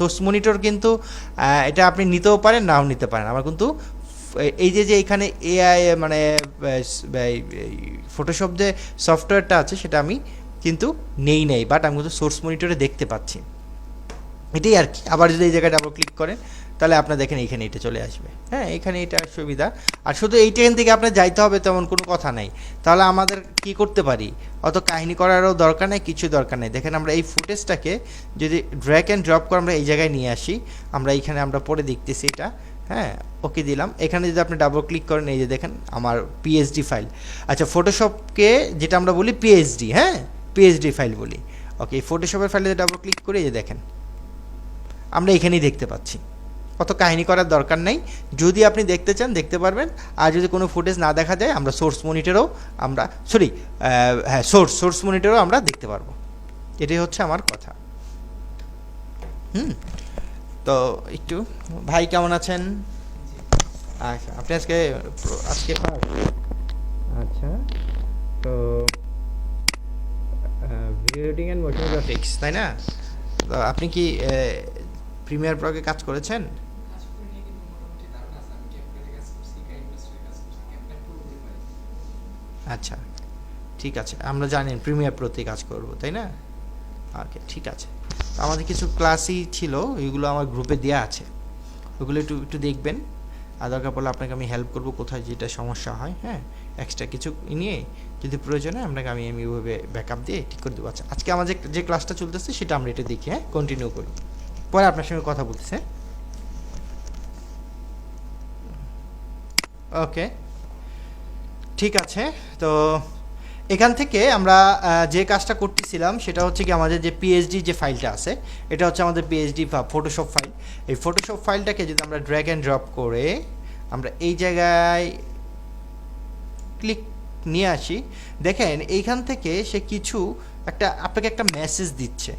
Source monitor কিন্তু এটা আপনি নিতেও পারেন, নাও নিতে পারেন। আমার কিন্তু এই যে এখানে এআই মানে ফটোশপ যে সফটওয়্যারটা আছে সেটা আমি কিন্তু নেই, বাট আমি কিন্তু সোর্স মনিটরে দেখতে পাচ্ছি, এটাই আর কি। আবার যদি এই জায়গায় ডাবল ক্লিক করেন তাহলে আপনার দেখেন এইখানে এটা চলে আসবে। হ্যাঁ, এখানে এটা সুবিধা। আর শুধু এইখান থেকে আপনার যাইতে হবে তেমন কোনো কথা নাই। তাহলে আমাদের কি করতে পারি, অত কাহিনী করারও দরকার নেই, কিছু দরকার নেই। দেখেন আমরা এই ফুটেজটাকে যদি ড্র্যাগ অ্যান্ড ড্রপ করে আমরা এই জায়গায় নিয়ে আসি, আমরা এইখানে আমরা পরে দেখতেছি এটা। হ্যাঁ, ওকে দিলাম। এখানে যদি আপনি ডাবল ক্লিক করেন এই যে দেখেন আমার পিএইচডি ফাইল। আচ্ছা, ফটোশপকে যেটা আমরা বলি পিএইচডি, হ্যাঁ পিএইচডি ফাইল বলি। ওকে, ফটোশপের ফাইলে ডাবল ক্লিক করে এই যে দেখেন আমরা এখানেই দেখতে পাচ্ছি। অত কাহিনী করার দরকার নেই। যদি আপনি দেখতে চান দেখতে পারবেন, আর যদি কোনো ফুটেজ না দেখা যায় আমরা সোর্স মনিটরেও আমরা হ্যাঁ সোর্স মনিটরেও আমরা দেখতে পারবো। এটাই হচ্ছে আমার কথা। তো একটু ভাই কেমন আছেন? আচ্ছা, আপনি আজকে আচ্ছা, তো video editing and motion graphics, তাই না? তো আপনি কি প্রিমিয়ার প্রোকে কাজ করেছেন? আচ্ছা, ঠিক আছে। আমরা জানেন প্রিমিয়ার প্রোতে কাজ করব, তাই না? ওকে, ঠিক আছে। তো আমাদের কিছু ক্লাসই ছিল, এগুলো আমার গ্রুপে দেওয়া আছে, ওগুলো একটু একটু দেখবেন। আর দরকার পড়লে আপনাকে আমি হেল্প করব কোথায় যেটা সমস্যা হয়। হ্যাঁ, এক্সট্রা কিছু নিয়ে যদি প্রয়োজন হয় আপনাকে আমি ওইভাবে ব্যাকআপ দিয়ে ঠিক করে দেবো। আচ্ছা, আজকে আমাদের যে ক্লাসটা চলতেছে সেটা আমরা এটা দেখি, হ্যাঁ কন্টিনিউ করি, পরে আপনার সঙ্গে কথা বলতেছে। ওকে, ঠিক আছে। তো এখান থেকে আমরা যে কাজটা করতেছিলাম সেটা হচ্ছে কি, আমাদের যে পিএইচডি যে ফাইলটা আছে এটা হচ্ছে আমাদের পিএইচডি ফটোশপ ফাইল। এই ফটোশপ ফাইলটাকে যদি আমরা ড্র্যাগ অ্যান্ড ড্রপ করে আমরা এই জায়গায় ক্লিক নিয়ে আসি, দেখেন এইখান থেকে সে কিছু আপনাকে একটা মেসেজ দিচ্ছে।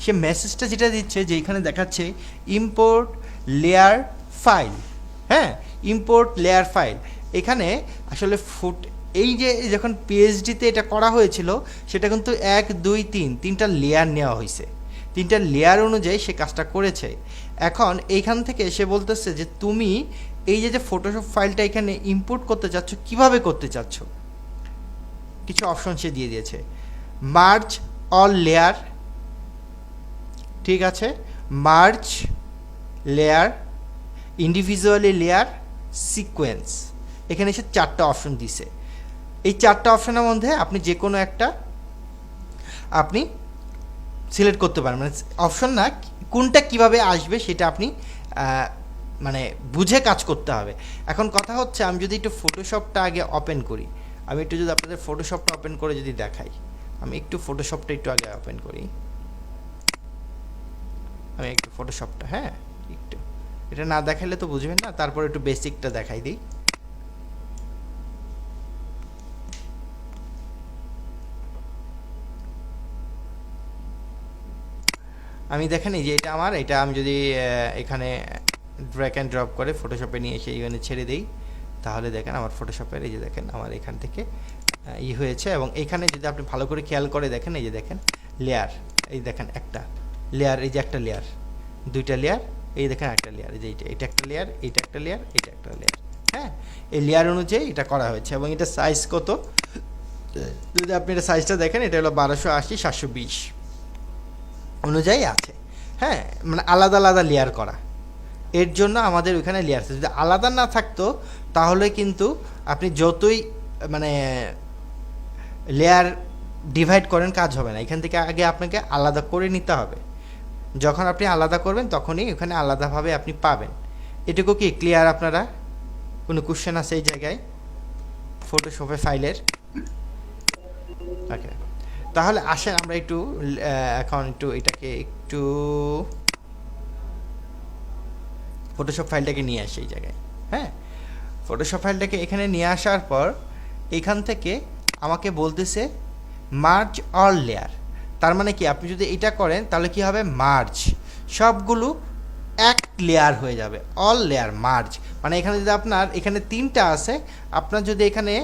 সে মেসেজটা যেটা দিচ্ছে যে এখানে দেখাচ্ছে ইম্পোর্ট লেয়ার ফাইল। হ্যাঁ, ইম্পোর্ট লেয়ার ফাইল। এখানে আসলে এই যে যখন পিএইচডিতে এটা করা হয়েছিল সেটা কিন্তু 1 2 3 তিনটা লেয়ার নেওয়া হয়েছে, তিনটা লেয়ার অনুযায়ী সে কাজটা করেছে। এখন এইখান থেকে সে বলতেছে যে তুমি এই যে ফটোশপ ফাইলটা এখানে ইম্পোর্ট করতে চাচ্ছ, কিভাবে করতে চাচ্ছ, কিছু অপশন সে দিয়ে দিয়েছে। মার্জ অল লেয়ার, ঠিক আছে, merge layer, individually layer, sequence. এখানে সে 4টা অপশন দিছে। এই 4টা অপশনের মধ্যে আপনি যে কোনো একটা আপনি সিলেক্ট করতে পারেন। মানে অপশন না, কোনটা কিভাবে আসবে সেটা আপনি মানে বুঝে কাজ করতে হবে। এখন কথা হচ্ছে, আমি যদি একটু ফটোশপটা আগে ওপেন করি, আমি একটু যদি আপনাদের ফটোশপটা ওপেন করে যদি দেখাই, আমি একটু ফটোশপটা একটু আগে ওপেন করি। আমি একটু ফটোশপটা, হ্যাঁ একটু, এটা না দেখাইলে তো বুঝবেন না, তারপর একটু বেসিকটা দেখাই দিই। আমি দেখেন এই যে এটা আমার, এটা আমি যদি এখানে ড্র্যাগ অ্যান্ড ড্রপ করে ফটোশপে নিয়ে এসে এখানে ছেড়ে দিই, তাহলে দেখেন আমার ফটোশপের এই যে দেখেন আমার এখান থেকে হয়েছে। এবং এখানে যদি আপনি ভালো করে খেয়াল করে দেখেন, এই যে দেখেন লেয়ার, এই দেখেন একটা লেয়ার, এই যে একটা লেয়ার, দুইটা লেয়ার, এই দেখেন একটা লেয়ার, এই যে এটা একটা লেয়ার, এইটা একটা লেয়ার, এটা একটা লেয়ার। হ্যাঁ, এই লেয়ার অনুযায়ী এটা করা হয়েছে। এবং এটা সাইজ কত, যদি আপনি এটা সাইজটা দেখেন, এটা হলো 1280 720 অনুযায়ী আছে। হ্যাঁ, মানে আলাদা আলাদা লেয়ার করা, এর জন্য আমাদের ওইখানে লেয়ার আছে। যদি আলাদা না থাকতো তাহলে কিন্তু আপনি যতই মানে লেয়ার ডিভাইড করেন কাজ হবে না। এখান থেকে আগে আপনাকে আলাদা করে নিতে হবে। যখন আপনি আলাদা করবেন তখনই ওখানে আলাদাভাবে আপনি পাবেন। এটুকু কি ক্লিয়ার? আপনারা কোনো কোশ্চেন আছে এই জায়গায় ফটোশপে ফাইলের? ওকে, তাহলে আসেন আমরা একটু এখন একটু এটাকে একটু ফটোশপ ফাইলটাকে নিয়ে আসি এই জায়গায়। হ্যাঁ, ফটোশপ ফাইলটাকে এখানে নিয়ে আসার পর এখান থেকে আমাকে বলতেছে মার্জ অল লেয়ার। তার মানে কি, আপনি যদি এটা করেন তাহলে কি হবে, মার্জ সবগুলো এক লেয়ার হয়ে যাবে, অল লেয়ার মার্জ। মানে এখানে যদি আপনার এখানে 3টা আছে, আপনার যদি এখানে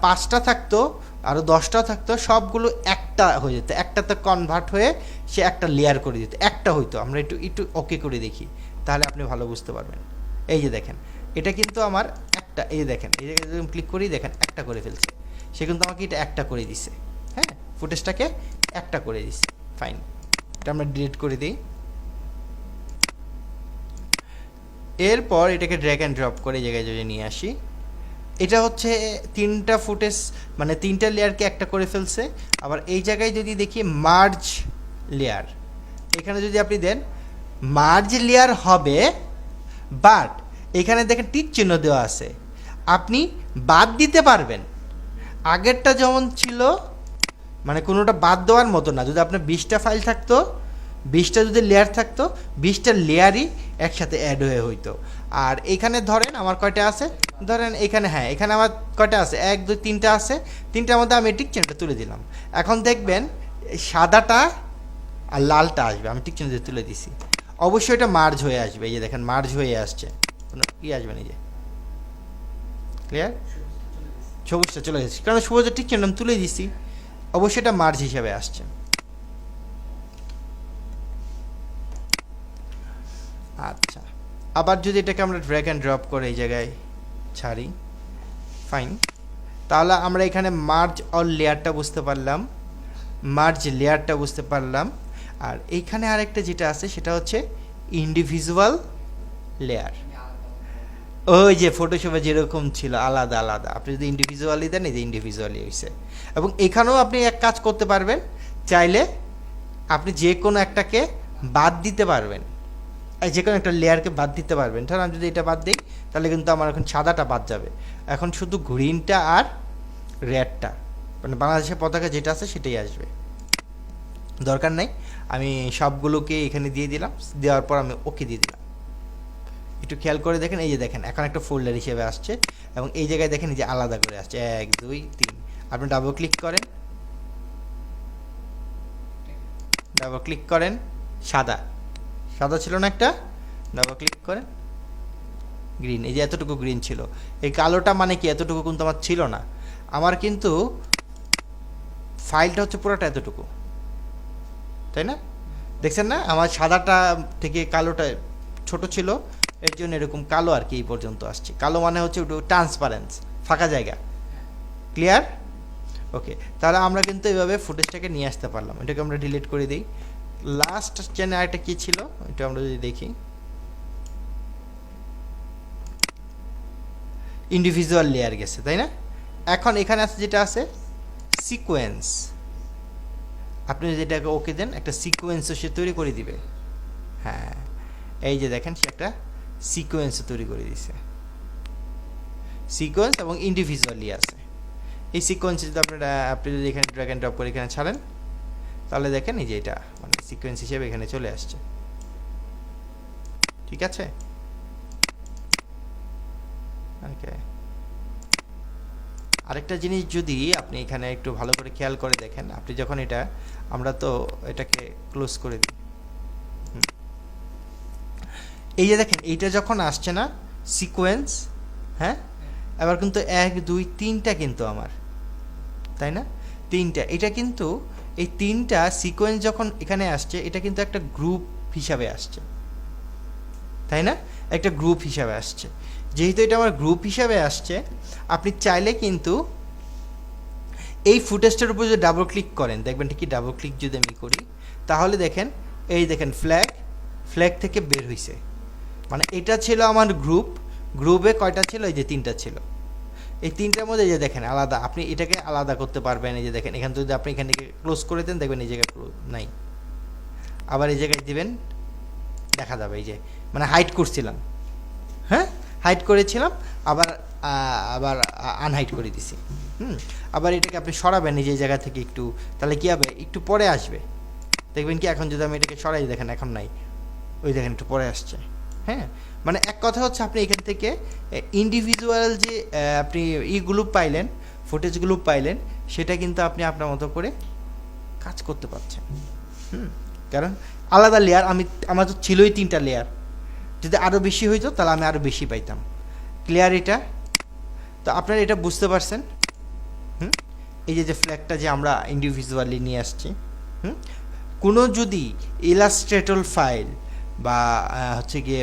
5টা থাকতো আরও 10টা থাকতো, সবগুলো একটা একটা হয়ে যেত, একটাতে কনভার্ট হয়ে সে একটা লেয়ার করে দিত, একটা হইতো। আমরা একটু একটু ওকে করে দেখি, তাহলে আপনি ভালো বুঝতে পারবেন। এই যে দেখেন এটা কিন্তু আমার একটা, এই যে দেখেন এই জায়গায় যদি ক্লিক করি দেখেন একটা করে ফেলছে, সে কিন্তু আমাকে এটা একটা করে দিছে। হ্যাঁ, ফুটেজটাকে একটা করে দিছে। ফাইন, এটা আমরা ডিলিট করে দিই। এরপর এটাকে ড্র্যাগ অ্যান্ড ড্রপ করে এই জায়গায় যদি নিয়ে আসি, এটা হচ্ছে তিনটা ফুটেজ মানে তিনটা লেয়ারকে একটা করে ফেলছে। আবার এই জায়গায় যদি দেখি মার্জ লেয়ার, এখানে যদি আপনি দেন মার্জ লেয়ার হবে, বাট এখানে দেখেন টিক চিহ্ন দেওয়া আছে, আপনি বাদ দিতে পারবেন। আগেরটা যেমন ছিল মানে কোনোটা বাদ দেওয়ার মতো না, যদি আপনার 20টা ফাইল থাকতো, 20টা যদি লেয়ার থাকতো, 20টা লেয়ারই একসাথে অ্যাড হয়ে হইতো। আর এখানে ধরেন আমার কয়টা আছে, ধরেন এখানে, হ্যাঁ এখানে আমার কয়টা আছে, 1 2 3টা আছে, তিনটার মধ্যে আমি টিক চিহ্নটা তুলে দিলাম। এখন দেখবেন সাদাটা আর লালটা আসবে, আমি টিক চিহ্ন দিয়ে তুলে দিছি, অবশ্যই এটা মার্জ হয়ে আসবে। এই যে দেখেন মার্জ হয়ে আসছে, কোনো কি আসবে না, এই যে ক্লিয়ার, সবুজটা চলে গেছে, কারণ সবুজের টিক চিহ্ন আমি তুলে দিছি, অবশ্যই এটা মার্জ হিসাবে আসছে। আচ্ছা, আবার যদি এটাকে আমরা ড্র্যাগ অ্যান্ড ড্রপ করে এই জায়গায় ছাড়ি, ফাইন, তাহলে আমরা এখানে মার্জ অল লেয়ারটা বুঝতে পারলাম, মার্জ লেয়ারটা বুঝতে পারলাম। আর এইখানে আরেকটা যেটা আছে সেটা হচ্ছে ইন্ডিভিজুয়াল লেয়ার। ওই যে ফটোশপে যেরকম ছিল আলাদা আলাদা, আপনি যদি ইন্ডিভিজুয়ালি দেন এই যে ইন্ডিভিজুয়ালি হয়েছে। এবং এখানেও আপনি এক কাজ করতে পারবেন, চাইলে আপনি যে কোনো একটাকে বাদ দিতে পারবেন, যে কোনো একটা লেয়ারকে বাদ দিতে পারবেন। ধরুন আমি যদি এটা বাদ দিই তাহলে কিন্তু আমার এখন সাদাটা বাদ যাবে, এখন শুধু গ্রিনটা আর রেডটা মানে বাংলাদেশের পতাকা যেটা আছে সেটাই আসবে। দরকার নাই, আমি সবগুলোকে এখানে দিয়ে দিলাম, দেওয়ার পর আমি ওকে দিয়ে দিলাম। একটু খেয়াল করে দেখেন, এই যে দেখেন এখন একটা ফোল্ডার হিসেবে আসছে, এবং এই জায়গায় দেখেন এই যে আলাদা করে আসছে 1 2 3। আপনি ডাবল ক্লিক করেন, ডাবল ক্লিক করেন, সাদা সাদা ছিল না একটা, ডাবল ক্লিক করেন গ্রিন, এই যে এতটুকু গ্রিন ছিল। এই কালোটা মানে কি এতটুকু কিন্তু আমার ছিল না, আমার কিন্তু ফাইলটা হচ্ছে পুরোটা এতটুকু, তাই না? দেখছেন না আমার সাদাটা থেকে কালোটা ছোট ছিল, এর জন্য এরকম কালো আর কি এই পর্যন্ত আসছে। কালো মানে হচ্ছে একটু ট্রান্সপারেন্স, ফাঁকা জায়গা। ক্লিয়ার? ওকে, তাহলে আমরা কিন্তু এইভাবে ফুটেজটাকে নিয়ে আসতে পারলাম। এটাকে আমরা ডিলিট করে দিই। লাস্ট চ্যানেল আরেকটা কী ছিল এটা আমরা যদি দেখি, ইন্ডিভিজুয়াল লেয়ার গেছে, তাই না? এখন এখানে আছে যেটা আছে সিকোয়েন্স, আপনি যদি এটাকে ওকে দেন একটা সিকোয়েন্সও সে তৈরি করে দিবে। হ্যাঁ, এই যে দেখেন সে একটা সিকোয়েন্সও তৈরি করে দিছে, সিকোয়েন্স এবং ইন্ডিভিজুয়ালি আছে। এই সিকোয়েন্সে যদি আপনি যদি এখানে ড্র্যাগ অ্যান্ড ড্রপ করে এখানে ছাড়েন তাহলে দেখেন এই যে এটা মানে সিকোয়েন্স হিসেবে এখানে চলে আসছে। ঠিক আছে, ওকে। আরেকটা জিনিস যদি আপনি এখানে একটু ভালো করে খেয়াল করে দেখেন, আপনি যখন এটা আমরা তো এটাকে ক্লোজ করে দিই, এই যে দেখেন এইটা যখন আসছে না সিকোয়েন্স, হ্যাঁ এবার কিন্তু 1 2 3টা কিন্তু আমার, তাই না? 3টা, এটা কিন্তু এই 3টা সিকোয়েন্স যখন এখানে আসছে এটা কিন্তু একটা গ্রুপ হিসাবে আসছে, তাই না? একটা গ্রুপ হিসাবে আসছে। যেহেতু এটা আমার গ্রুপ হিসাবে আসছে, আপনি চাইলে কিন্তু এই ফুটেজটার উপর যদি ডাবল ক্লিক করেন দেখবেন ঠিকই, ডাবল ক্লিক যদি আমি করি তাহলে দেখেন এই দেখেন ফ্ল্যাগ থেকে বের হয়েছে, মানে এটা ছিল আমার গ্রুপ, গ্রুপে কয়টা ছিল, এই যে 3টা ছিল, এই 3টার মধ্যে যে দেখেন আলাদা, আপনি এটাকে আলাদা করতে পারবেন। এই যে দেখেন এখানে যদি আপনি এখান থেকে ক্লোজ করে দেন দেখবেন এই জায়গায় ক্লোজ নাই, আবার এই জায়গায় দিবেন দেখা যাবে এই যে মানে হাইড করছিলাম, হ্যাঁ হাইড করেছিলাম, আবার আবার আনহাইড করে দিছি। আবার এটাকে আপনি সরাবেন এই যে জায়গা থেকে একটু, তাহলে কী হবে একটু পরে আসবে, দেখবেন কি এখন যদি আমি এটাকে সরাই দেখেন এখন নাই, ওই দেখেন একটু পরে আসছে। হ্যাঁ, মানে এক কথা হচ্ছে আপনি এখান থেকে ইন্ডিভিজুয়াল যে আপনি ইগুলো পাইলেন, ফুটেজগুলো পাইলেন, সেটা কিন্তু আপনি আপনার মতো করে কাজ করতে পারছেন। কারণ আলাদা লেয়ার আমার তো ছিলই 3টা লেয়ার, যদি আরও বেশি হইতো তাহলে আমি আরও বেশি পাইতাম। ক্লিয়ার এটা? তো আপনারা এটা বুঝতে পারছেন। এই যে ফ্ল্যাগটা যে আমরা ইন্ডিভিজুয়ালি নিয়ে আসছি, কোনো যদি ইলাস্ট্রেটর ফাইল বা হচ্ছে গিয়ে